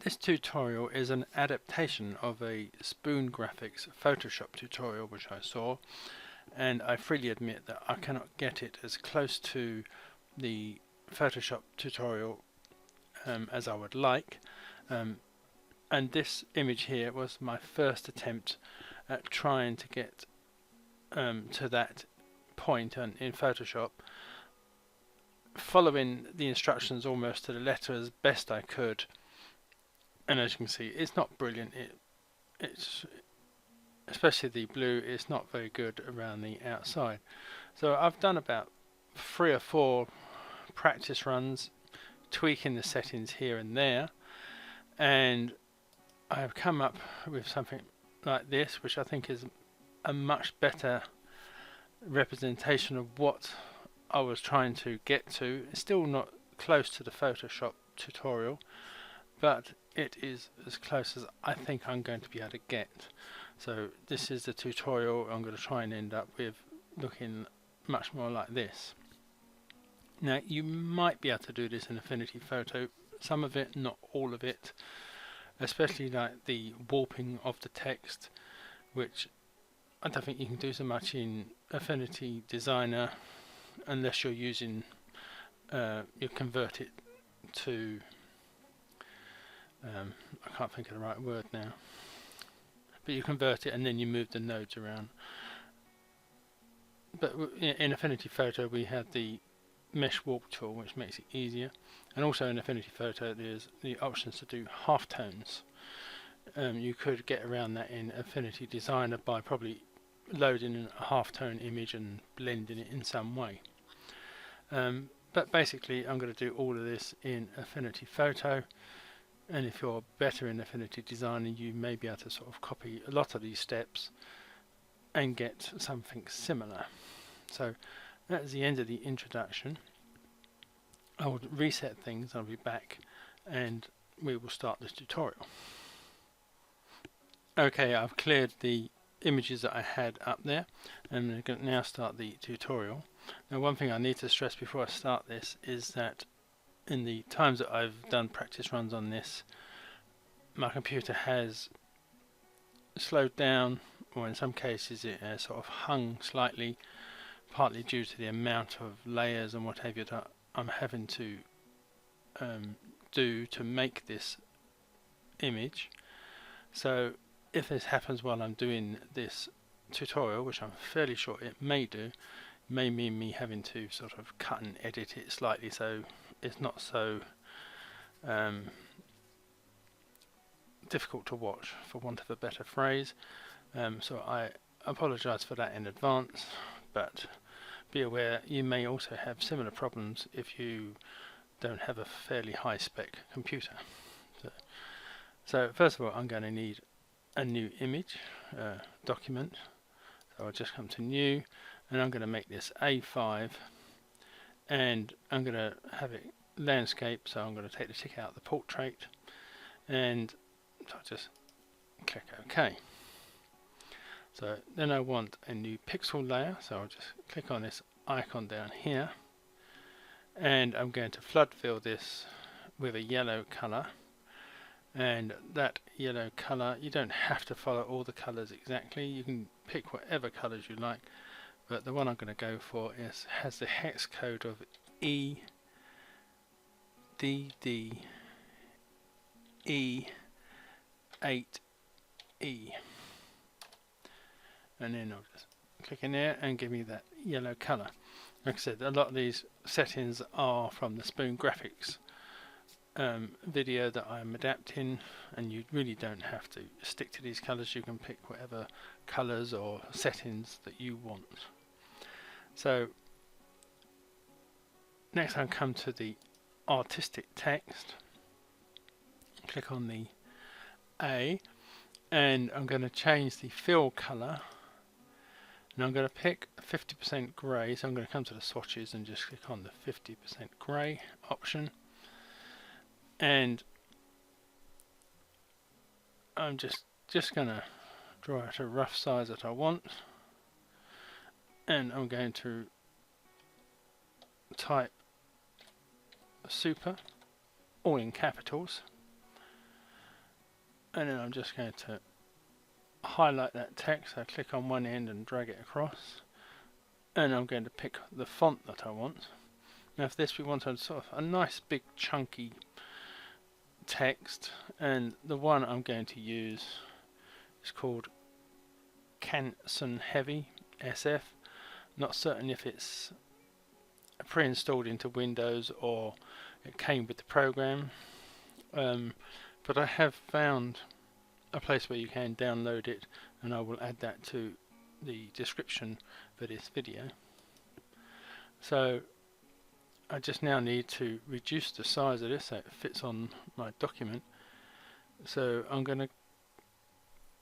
This tutorial is an adaptation of a Spoon Graphics Photoshop tutorial which I saw, and I freely admit that I cannot get it as close to the Photoshop tutorial as I would like, and this image here was my first attempt at trying to get to that point in Photoshop, following the instructions almost to the letter as best I could. And as you can see, it's not brilliant. It's especially the blue, it's not very good around the outside. So I've done about 3 or 4 practice runs, tweaking the settings here and there, and I've come up with something like this, which I think is a much better representation of what I was trying to get to. It's still not close to the Photoshop tutorial, but it is as close as I think I'm going to be able to get. So this is the tutorial I'm going to try and end up with, looking much more like this. Now you might be able to do this in Affinity Photo, some of it, not all of it, especially like the warping of the text, which I don't think you can do so much in Affinity Designer unless you're using you convert it to I can't think of the right word now, but you convert it and then you move the nodes around. But in Affinity Photo we have the mesh warp tool, which makes it easier, and also in Affinity Photo there's the options to do halftones. You could get around that in Affinity Designer by probably loading a halftone image and blending it in some way. But basically I'm going to do all of this in Affinity Photo, and if you're better in Affinity Designer you may be able to sort of copy a lot of these steps and get something similar. So that's the end of the introduction. I will reset things, I'll be back and we will start this tutorial. Okay, I've cleared the images that I had up there, and I'm going to now start the tutorial. Now one thing I need to stress before I start this is that in the times that I've done practice runs on this, my computer has slowed down, or in some cases it has sort of hung slightly, partly due to the amount of layers and what have you that I'm having to do to make this image. So if this happens while I'm doing this tutorial, which I'm fairly sure it may do, may mean me having to sort of cut and edit it slightly so it's not so difficult to watch, for want of a better phrase. So I apologise for that in advance, but be aware you may also have similar problems if you don't have a fairly high spec computer. So first of all I'm going to need a new image document. So I'll just come to new, and I'm going to make this A5, and I'm going to have it landscape, so I'm going to take the tick out of the portrait, and so I'll just click OK. So then I want a new pixel layer, so I'll just click on this icon down here, and I'm going to flood fill this with a yellow colour. And that yellow colour, you don't have to follow all the colours exactly, you can pick whatever colours you like, but the one I'm going to go for has the hex code of EDDE8E, and then I'll just click in there and give me that yellow colour. Like I said, a lot of these settings are from the Spoon Graphics video that I'm adapting, and you really don't have to stick to these colours, you can pick whatever colours or settings that you want. So next I come to the artistic text, click on the A, and I'm going to change the fill colour, and I'm going to pick 50% grey, so I'm going to come to the swatches and just click on the 50% grey option. And I'm just going to draw out a rough size that I want, and I'm going to type super, all in capitals, and then I'm just going to highlight that text. I click on one end and drag it across, and I'm going to pick the font that I want. Now for this we want a sort of a nice big chunky text, and the one I'm going to use is called Canson Heavy SF. Not certain if it's pre-installed into Windows or it came with the program, but I have found a place where you can download it, and I will add that to the description for this video. So I just now need to reduce the size of this so it fits on my document. So I'm going to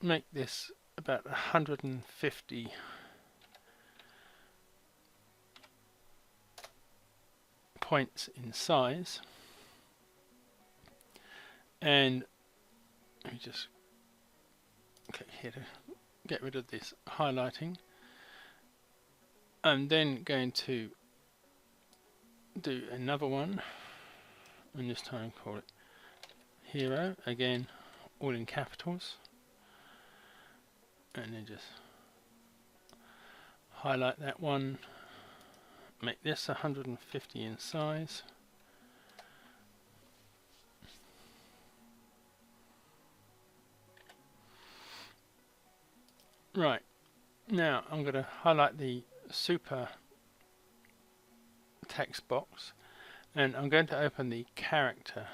make this about 150 points in size, and let me just click here to get rid of this highlighting. I'm then going to do another one, and this time call it Hero, again all in capitals, and then just highlight that one, make this 150 in size. Right, now I'm going to highlight the super text box, and I'm going to open the character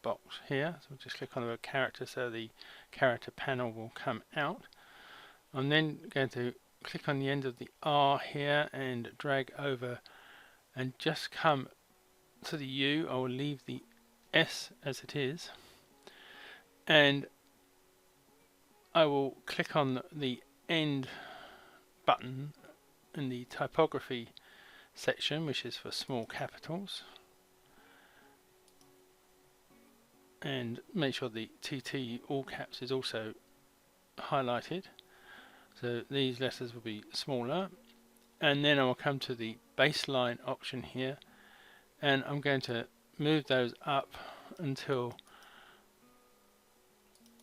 box here. So we'll just click on the character so the character panel will come out. I'm then going to click on the end of the R here and drag over and just come to the U. I will leave the S as it is, and I will click on the end button in the typography section, which is for small capitals, and make sure the TT all caps is also highlighted, so these letters will be smaller. And then I will come to the baseline option here, and I'm going to move those up until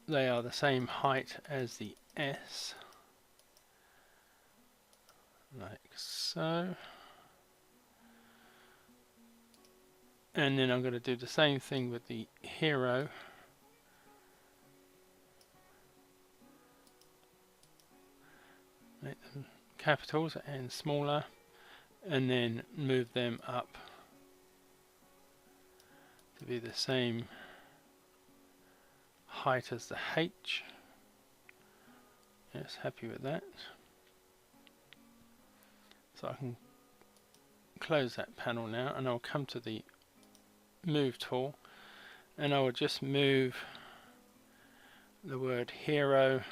they are the same height as the S, like so. And then I'm going to do the same thing with the Hero. Make them capitals and smaller, and then move them up to be the same height as the H. Yes, happy with that. So I can close that panel now, and I'll come to the move tool, and I will just move the word Hero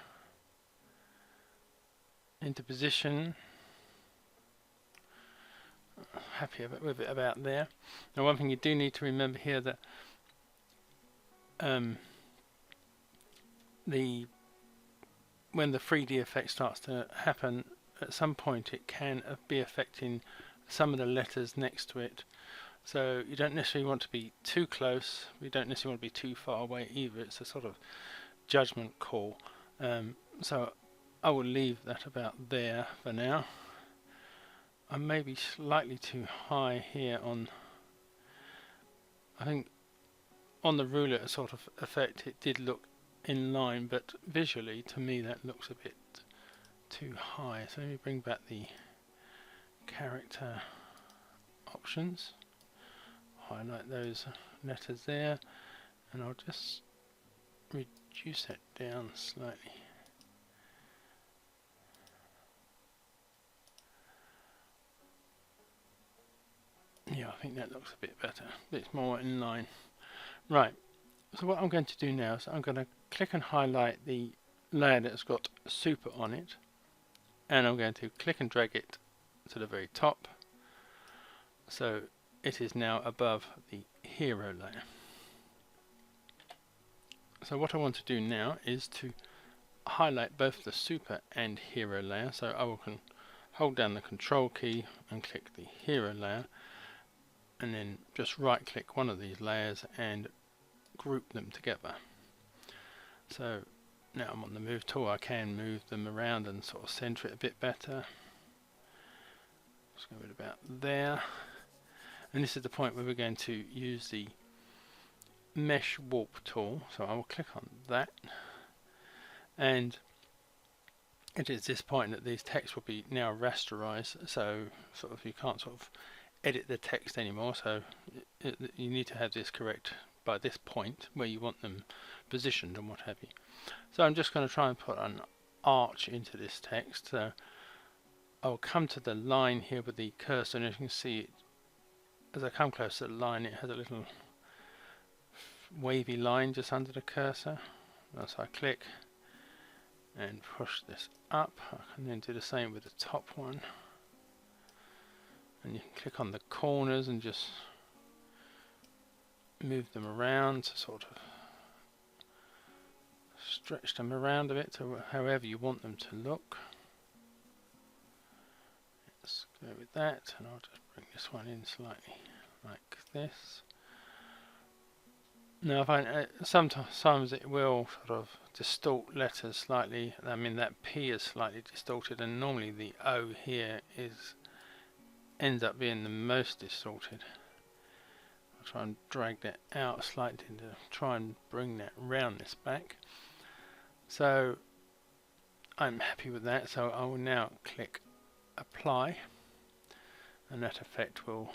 into position. Happy with it about there. Now one thing you do need to remember here, that when the 3D effect starts to happen, at some point it can be affecting some of the letters next to it. So you don't necessarily want to be too close, you don't necessarily want to be too far away either. It's a sort of judgment call. So I will leave that about there for now. I may be slightly too high here on, I think on the ruler sort of effect it did look in line, but visually to me that looks a bit too high. So let me bring back the character options, highlight those letters there, and I'll just reduce that down slightly. Yeah, I think that looks a bit better, a bit more in line. Right, so what I'm going to do now is I'm going to click and highlight the layer that's got super on it, and I'm going to click and drag it to the very top, so it is now above the Hero layer. So what I want to do now is to highlight both the super and Hero layer. So I can hold down the control key and click the Hero layer, and then just right click one of these layers and group them together. So now I'm on the move tool, I can move them around and sort of center it a bit better. Just go it about there. And this is the point where we're going to use the mesh warp tool. So I will click on that, and it is this point that these text will be now rasterized, so sort of you can't sort of edit the text anymore. So you need to have this correct by this point where you want them positioned and what have you. So I'm just going to try and put an arch into this text. So I'll come to the line here with the cursor, and as you can see, as I come close to the line, it has a little wavy line just under the cursor. So I click and push this up. I can then do the same with the top one, and you can click on the corners and just move them around to sort of stretch them around a bit to however you want them to look. Let's go with that, and I'll just bring this one in slightly like this. Now I find sometimes it will sort of distort letters slightly. I mean, that P is slightly distorted, and normally the O here ends up being the most distorted. I'll try and drag that out slightly to try and bring that roundness back. So I'm happy with that, so I will now click apply, and that effect will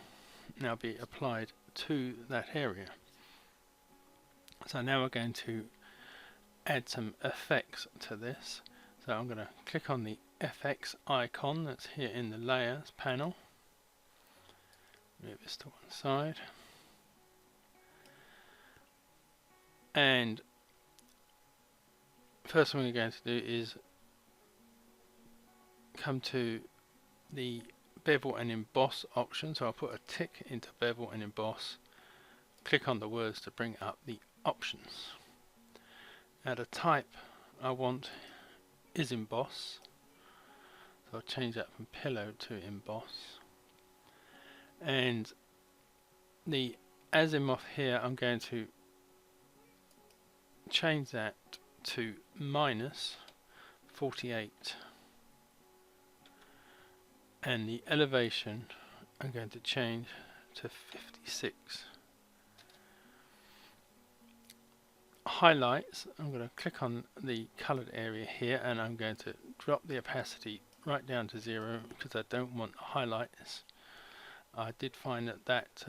now be applied to that area. So now we're going to add some effects to this. So I'm going to click on the FX icon that's here in the layers panel, move this to one side, and first thing we're going to do is come to the bevel and emboss option. So I'll put a tick into bevel and emboss, click on the words to bring up the options. Now the type I want is emboss, so I'll change that from pillow to emboss, and the azimuth here I'm going to change that to -48, and the elevation I'm going to change to 56. Highlights, I'm going to click on the coloured area here, and I'm going to drop the opacity right down to 0 because I don't want highlights. I did find that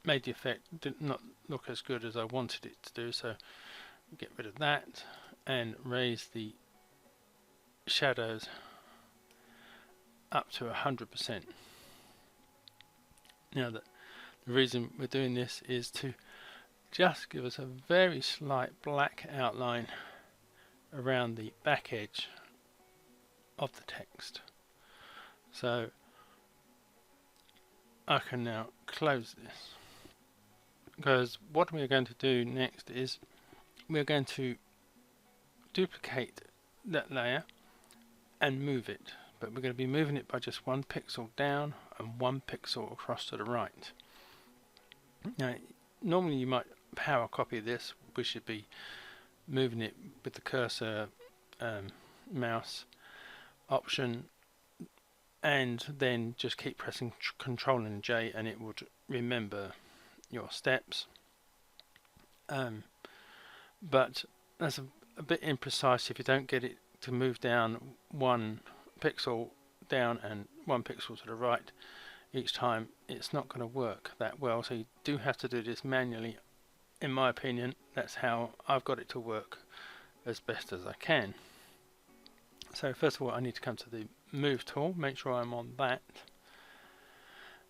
made the effect did not look as good as I wanted it to do, so get rid of that and raise the shadows up to 100%. Now the reason we're doing this is to just give us a very slight black outline around the back edge of the text. So I can now close this, because what we're going to do next is we're going to duplicate that layer and move it, but we're going to be moving it by just 1 pixel down and 1 pixel across to the right. Now normally you might power copy this. We should be moving it with the cursor mouse option, and then just keep pressing Control and J, and it would remember your steps. But that's a bit imprecise if you don't get it to move down 1 pixel down and 1 pixel to the right each time. It's not going to work that well, so you do have to do this manually. In my opinion, that's how I've got it to work as best as I can. So first of all, I need to come to the move tool, make sure I'm on that,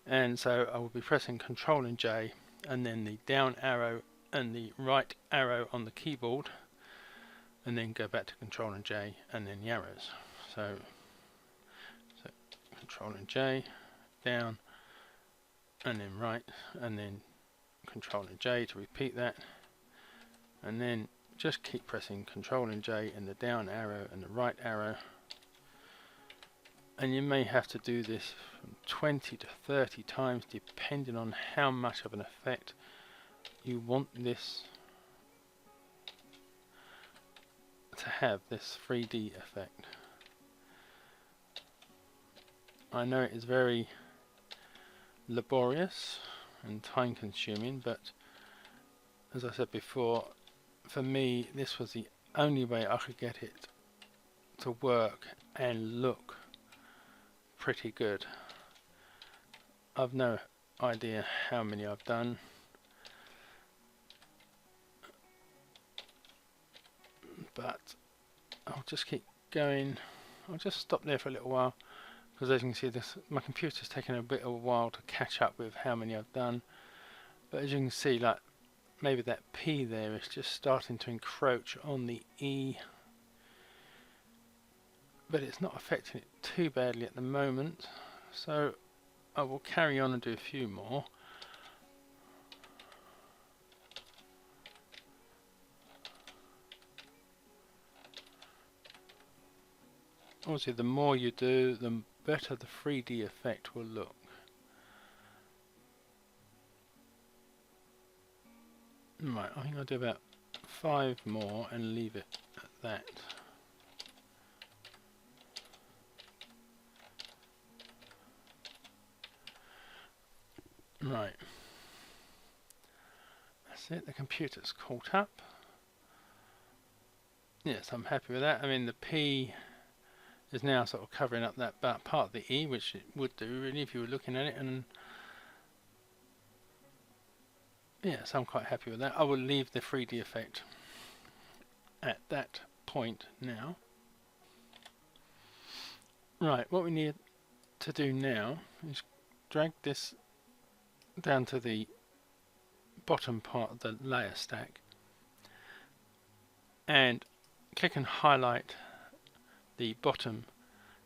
and so I will be pressing Control and J, and then the down arrow and the right arrow on the keyboard, and then go back to Control and J and then the arrows. So Control and J, down, and then right, and then Control and J to repeat that, and then just keep pressing Control and J and the down arrow and the right arrow, and you may have to do this from 20 to 30 times depending on how much of an effect you want this to have this 3D effect. I know it is very laborious and time consuming, but as I said before, for me this was the only way I could get it to work and look pretty good. I've no idea how many I've done, but I'll just keep going. I'll just stop there for a little while, because as you can see, my computer's taking a bit of a while to catch up with how many I've done. But as you can see, like maybe that P there is just starting to encroach on the E, but it's not affecting it too badly at the moment, so I will carry on and do a few more. Obviously the more you do, the better the 3D effect will look. Right, I think I'll do about 5 more and leave it at that. Right, that's it, the computer's caught up. Yes, I'm happy with that. I mean, the P is now sort of covering up that part of the E, which it would do really if you were looking at it, and yes, I'm quite happy with that. I will leave the 3D effect at that point now. Right, what we need to do now is drag this down to the bottom part of the layer stack and click and highlight the bottom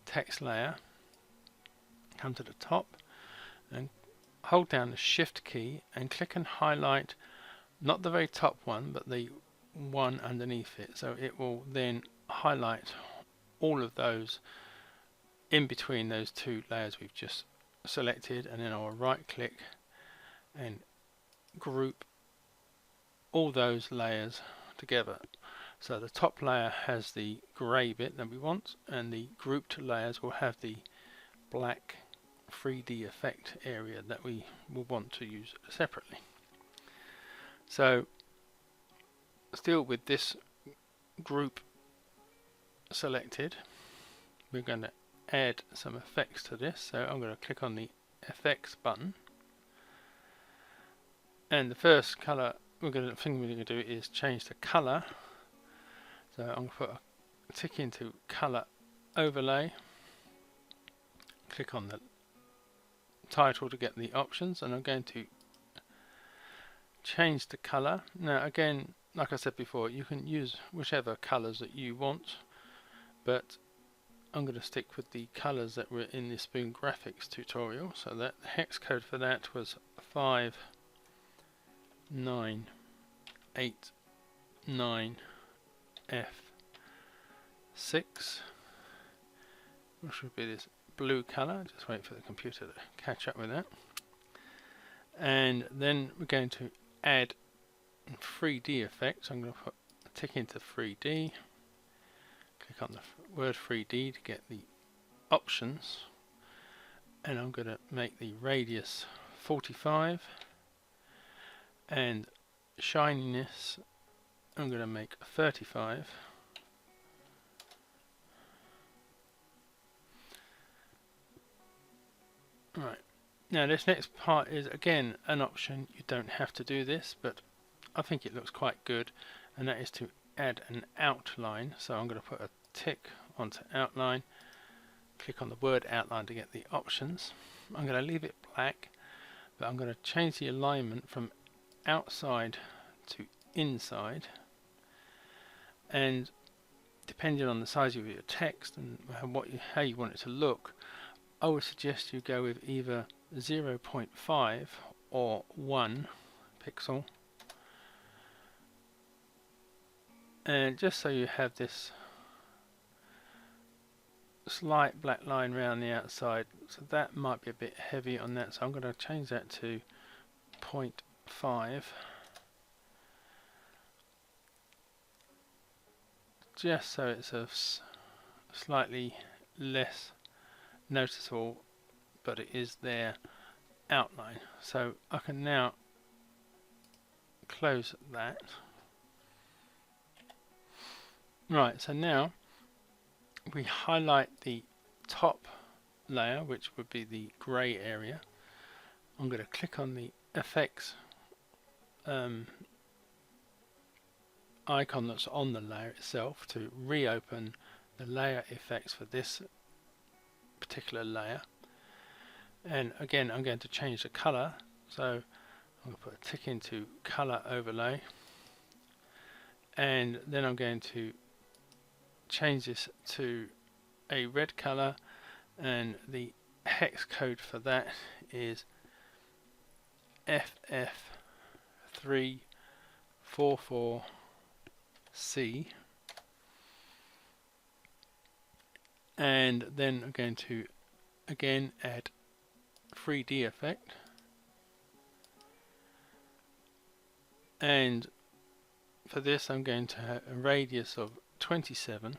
text layer, come to the top and hold down the shift key and click and highlight not the very top one but the one underneath it, so it will then highlight all of those in between those two layers we've just selected, and then I'll right click and group all those layers together. So the top layer has the grey bit that we want, and the grouped layers will have the black 3D effect area that we will want to use separately. So still with this group selected, we're going to add some effects to this. So I'm going to click on the effects button, and the first colour thing we're going to do is change the colour. So I'm going to put a tick into colour overlay, click on the title to get the options, and I'm going to change the colour. Now again, like I said before, you can use whichever colours that you want, but I'm going to stick with the colours that were in the Spoon Graphics tutorial. So that the hex code for that was 5989F6, which would be this blue colour. Just wait for the computer to catch up with that. And then we're going to add 3D effects. I'm going to put a tick into 3D, click on the word 3D to get the options, and I'm going to make the radius 45 and shininess I'm going to make 35. Right, now this next part is again an option. You don't have to do this, but I think it looks quite good, and that is to add an outline. So I'm going to put a tick onto outline, click on the word outline to get the options. I'm going to leave it black, but I'm going to change the alignment from outside to inside, and depending on the size of your text and how you want it to look, I would suggest you go with either 0.5 or 1 pixel, and just so you have this slight black line around the outside, so that might be a bit heavy on that, so I'm going to change that to 0.5 just so it's a slightly less noticeable, but it is their outline. So I can now close that. Right, so now we highlight the top layer, which would be the grey area. I'm going to click on the effects icon that's on the layer itself to reopen the layer effects for this particular layer. And again, I'm going to change the color, so I'm going to put a tick into color overlay, and then I'm going to change this to a red color, and the hex code for that is FF344C, and then I'm going to again add 3D effect, and for this I'm going to have a radius of 27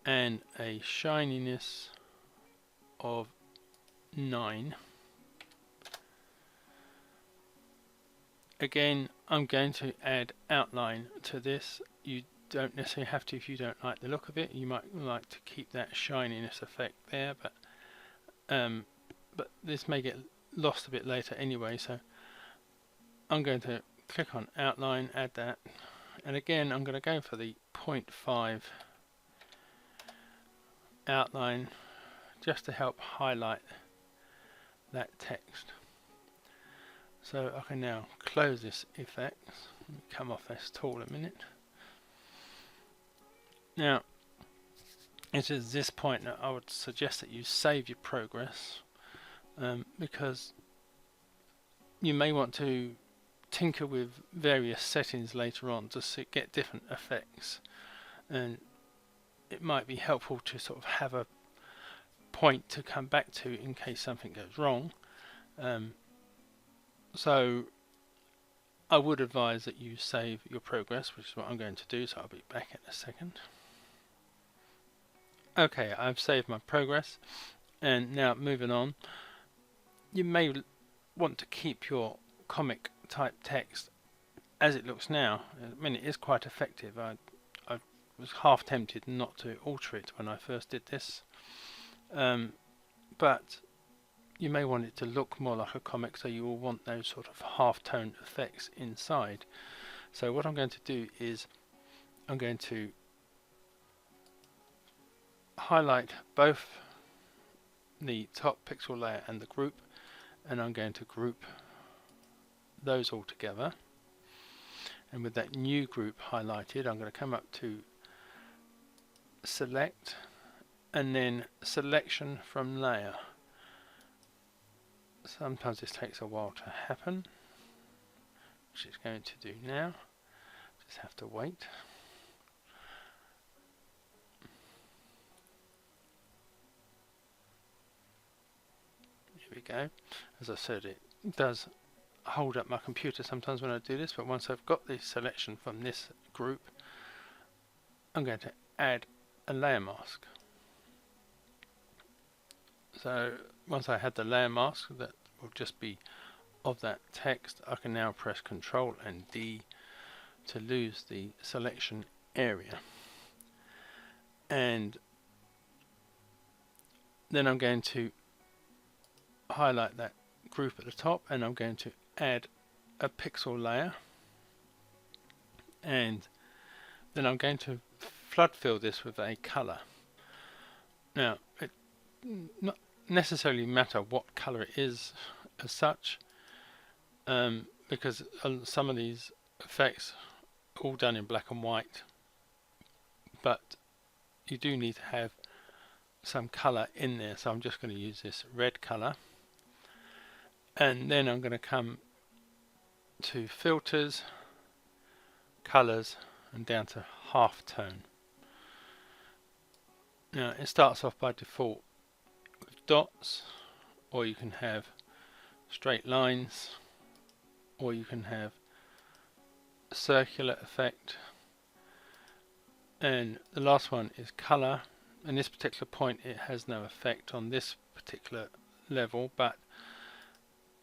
and a shininess of 9. Again, I'm going to add outline to this. You don't necessarily have to if you don't like the look of it. You might like to keep that shininess effect there, but this may get lost a bit later anyway, so I'm going to click on outline, add that, and again I'm going to go for the 0.5 outline just to help highlight that text. So I can now close this effect. Let me come off this tool a minute. Now it is this point that I would suggest that you save your progress, because you may want to tinker with various settings later on to get different effects, and it might be helpful to sort of have a point to come back to in case something goes wrong. So I would advise that you save your progress, which is what I'm going to do, so I'll be back in a second. Okay, I've saved my progress, and now moving on, you may want to keep your comic type text as it looks now. I mean, it is quite effective. I was half tempted not to alter it when I first did this, but you may want it to look more like a comic, so you will want those sort of half-tone effects inside. So what I'm going to do is I'm going to highlight both the top pixel layer and the group, and I'm going to group those all together. And with that new group highlighted, I'm going to come up to select and then selection from layer. Sometimes this takes a while to happen, which it's going to do now. Just have to wait. Here we go. As I said, it does hold up my computer sometimes when I do this, but once I've got the selection from this group, I'm going to add a layer mask. So once I had the layer mask that will just be of that text, I can now press Ctrl and D to lose the selection area, and then I'm going to highlight that group at the top, and I'm going to add a pixel layer, and then I'm going to flood fill this with a color. Now it not necessarily matter what color it is as such, because some of these effects are all done in black and white, but you do need to have some color in there, so I'm just going to use this red color, and then I'm going to come to filters, colors, and down to halftone. Now it starts off by default with dots, or you can have straight lines, or you can have a circular effect, And the last one is color. In this particular point it has no effect on this particular level, but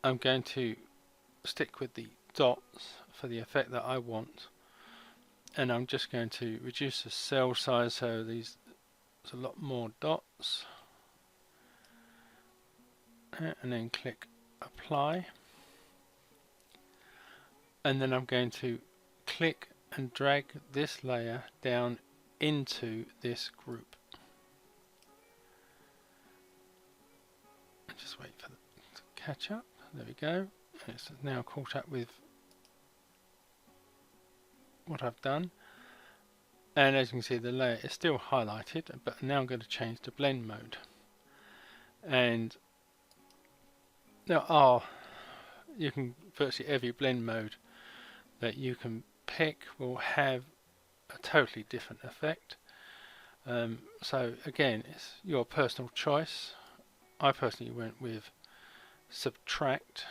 I'm going to stick with the dots for the effect that I want, and I'm just going to reduce the cell size so there's a lot more dots, and then click apply, and then I'm going to click and drag this layer down into this group. And just wait for it to catch up. There we go. It's now caught up with what I've done, and as you can see the layer is still highlighted, but now I'm going to change to blend mode. And there are, you can virtually every blend mode that you can pick will have a totally different effect. So again, it's your personal choice. I personally went with subtract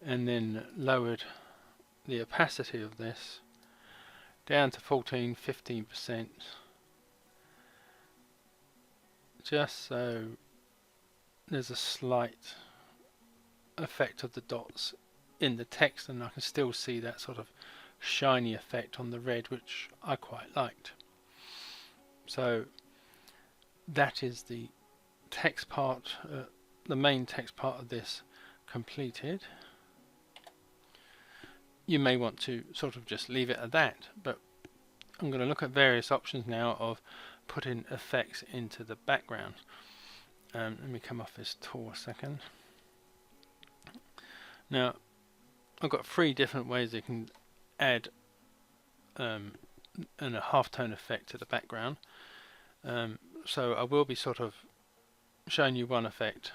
and then lowered the opacity of this down to 14-15%, just so there's a slight effect of the dots in the text, and I can still see that sort of shiny effect on the red, which I quite liked. So that is the text part, the main text part of this completed. You may want to sort of just leave it at that, but I'm going to look at various options now of putting effects into the background. Let me come off this tool a second. Now I've got 3 different ways you can add a halftone effect to the background. So I will be sort of showing you one effect,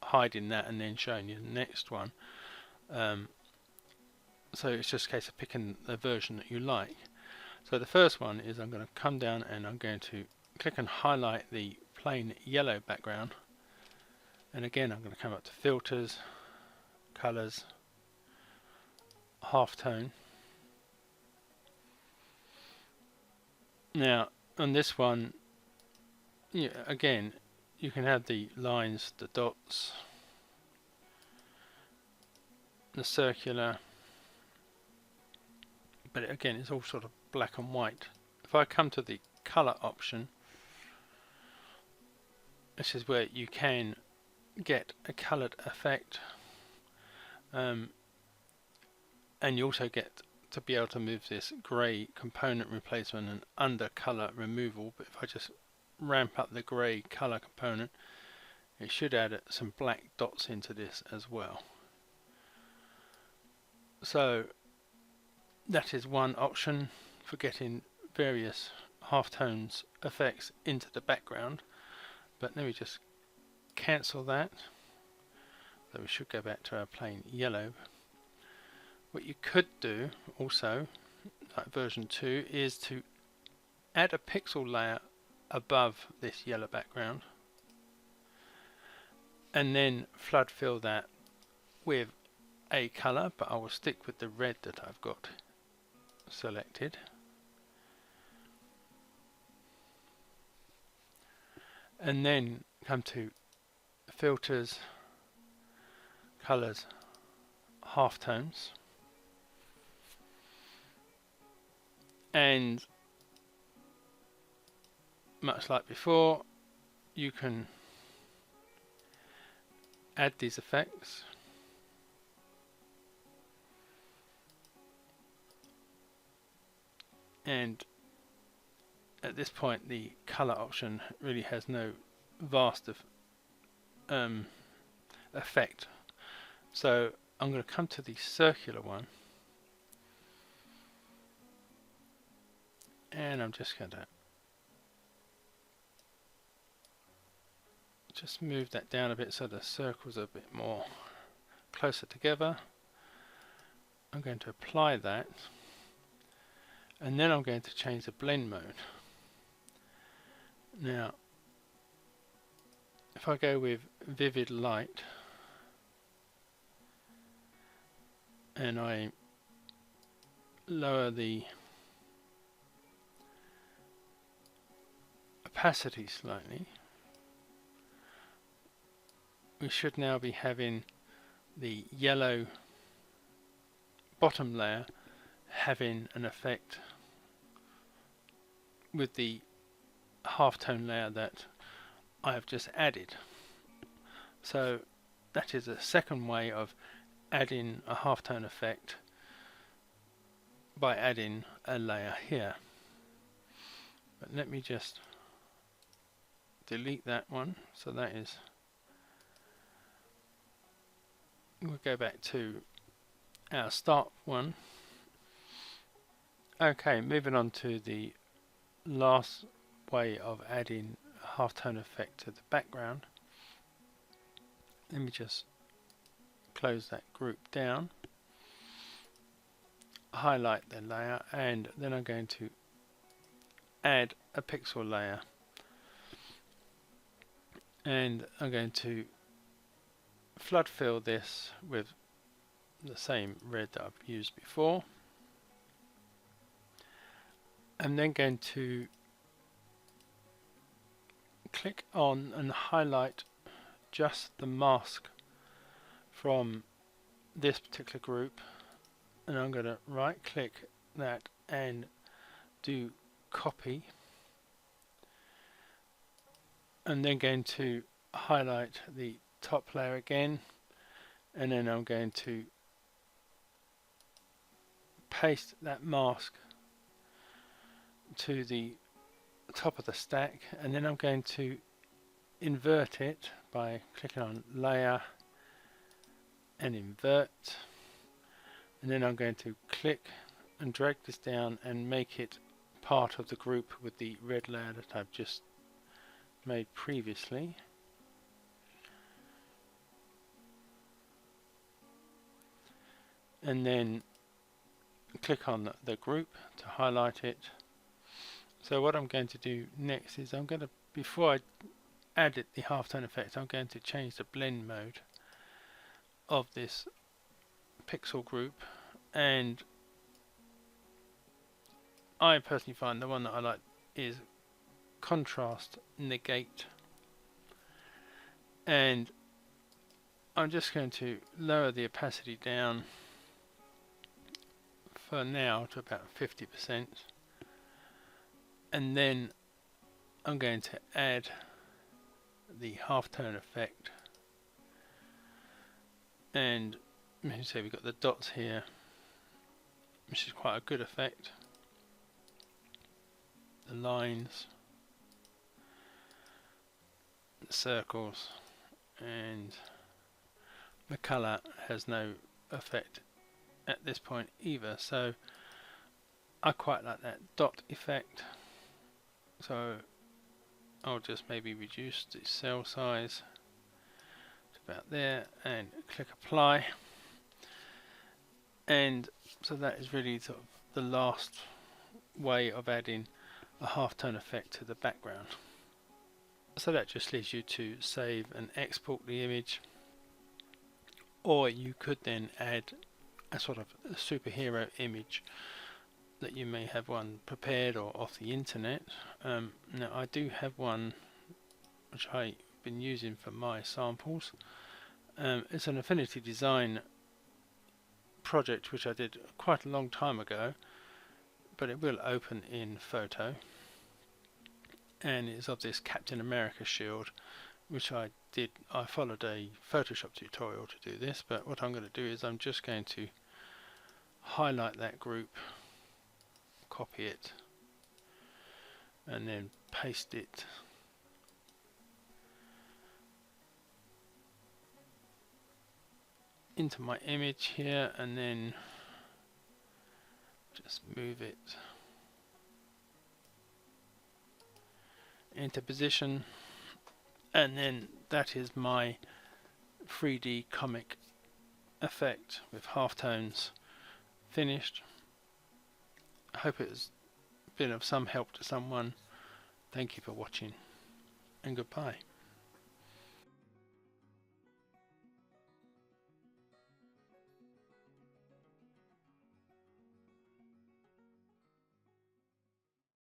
hiding that, and then showing you the next one. So it's just a case of picking the version that you like. So the first one is I'm going to come down and I'm going to click and highlight the plain yellow background, and again I'm going to come up to filters, colors, halftone. Now on this one, again you can have the lines, the dots, the circular, but again it's all sort of black and white. If I come to the color option, this is where you can get a colored effect, and you also get to be able to move this grey component replacement and under color removal. But if I just ramp up the grey color component, it should add some black dots into this as well. So that is one option for getting various halftones effects into the background. But let me just cancel that, so we should go back to our plain yellow. What you could do also, like version 2, is to add a pixel layer above this yellow background and then flood fill that with a color, but I will stick with the red that I've got selected. And then come to filters, colors, halftones, and much like before, you can add these effects. And at this point the color option really has no vast effect. So I'm going to come to the circular one, and I'm just going to just move that down a bit so the circles are a bit more closer together. I'm going to apply that, and then I'm going to change the blend mode. Now if I go with vivid light and I lower the opacity slightly, we should now be having the yellow bottom layer having an effect with the halftone layer that I have just added. So that is a second way of adding a halftone effect, by adding a layer here. But let me just delete that one. So that is, we'll go back to our start one. Okay, moving on to the last way of adding a halftone effect to the background. Let me just close that group down, highlight the layer, and then I'm going to add a pixel layer, and I'm going to flood fill this with the same red that I've used before. I'm then going to click on and highlight just the mask from this particular group, and I'm going to right click that and do copy, and then going to highlight the top layer again, and then I'm going to paste that mask to the top of the stack, and then I'm going to invert it by clicking on layer and invert, and then I'm going to click and drag this down and make it part of the group with the red layer that I've just made previously. And then click on the group to highlight it. So what I'm going to do next is I'm going to, before I add the halftone effect, I'm going to change the blend mode of this pixel group, and I personally find the one that I like is contrast negate, and I'm just going to lower the opacity down for now to about 50%, and then I'm going to add the halftone effect, and you can see we've got the dots here, which is quite a good effect, the lines, the circles, and the colour has no effect at this point either, so I quite like that dot effect. So I'll just maybe reduce the cell size to about there and click apply, and so that is really sort of the last way of adding a halftone effect to the background. So that just leaves you to save and export the image, or you could then add a sort of a superhero image that you may have one prepared or off the internet. Now I do have one which I've been using for my samples. It's an Affinity design project which I did quite a long time ago, but it will open in photo, and it's of this Captain America shield, which I followed a Photoshop tutorial to do this, but what I'm going to do is I'm just going to highlight that group, copy it, and then paste it into my image here, and then just move it into position, and then that is my 3D comic effect with halftones finished. I hope it has been of some help to someone. Thank you for watching, and goodbye.